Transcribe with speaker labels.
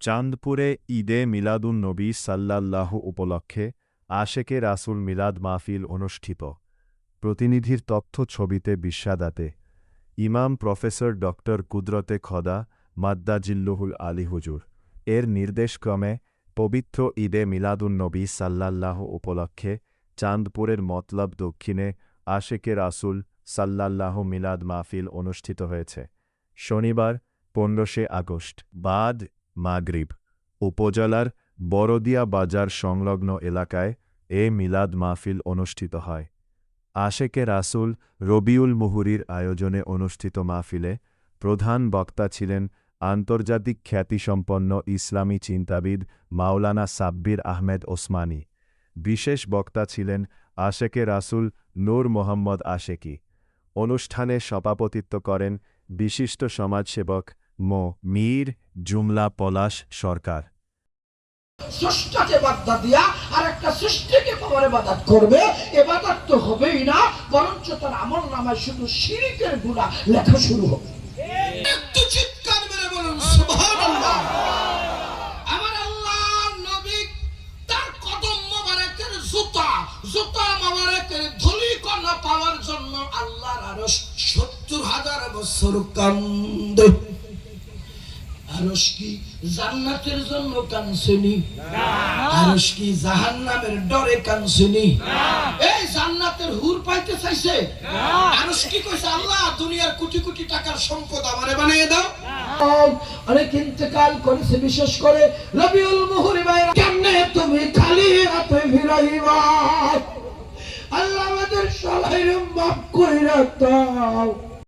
Speaker 1: চাঁদপুরে ঈদে মিলাদুন নবী সাল্লাল্লাহু উপলক্ষে আশেকে রাসূল মিলাদ মাহফিল অনুষ্ঠিত। প্রতিনিধির তথ্য ছবিতে বিস্বাদাতে ইমাম প্রফেসর ড. কুদরতে খোদা মাদ্দাজিল্লুহুল আলী হুজুর এর নির্দেশক্রমে পবিত্র ঈদে মিলাদুন নবী সাল্লাল্লাহু উপলক্ষে চাঁদপুরের মতলব দক্ষিণে আশেকে রাসূল সাল্লাল্লাহু মিলাদ মাহফিল অনুষ্ঠিত হয়েছে। শনিবার 15শে আগস্ট বাদ মাগরিব উপজেলার বরদিয়া বাজার সংলগ্ন এলাকায় এ মিলাদ মাহফিল অনুষ্ঠিত হয়। আশেকে রাসূল রবিউল মুহুরীর আয়োজনে অনুষ্ঠিত মাহফিলে প্রধান বক্তা ছিলেন আন্তর্জাতিক খ্যাতিসম্পন্ন ইসলামী চিন্তাবিদ মাওলানা সাব্বির আহমেদ ওসমানী। বিশেষ বক্তা ছিলেন আশেকে রাসূল নূর মোহাম্মদ আশেকি। অনুষ্ঠানে সভাপতিত্ব করেন বিশিষ্ট সমাজসেবক মো. মীর জুমলা পলাশ সরকার।
Speaker 2: স্রষ্টাকে বাদদা দিয়া আর একটা সৃষ্টিকে পাওয়ার ইবাদত করবে, ইবাদত তো হবেই না, বরঞ্চ তার আমল নামায় শুধু শিরকের গুনাহ লেখা শুরু হবে। একটু চিৎকার মেরে বলুন সুবহানাল্লাহ। আমার আল্লাহর নবী তার কদম মোবারকের জুতা মোবারকের ধূলিকণা পাওয়ার জন্য আল্লাহর আরশ ৭০,০০০ বছর কান্দে। আরশ কি জান্নাতের জন্য কাঁদছেনি? আরশ কি জাহান্নামের ডরে কাঁদছেনি? এই জান্নাতের হুর পাইতে চাইছে? আরশ কি কইছে, আল্লাহ দুনিয়ার কোটি কোটি টাকার সম্পদ আমারে বানিয়ে দাও। অনেক ইন্তেকাল করেছে, বিশেষ করে রবিউল মুহুরী ভাইরা। কেমনে তুমি খালি হাতে ফিরাইবা? আল্লাহ আমাদের সবাইকে মাফ কইরা দাও।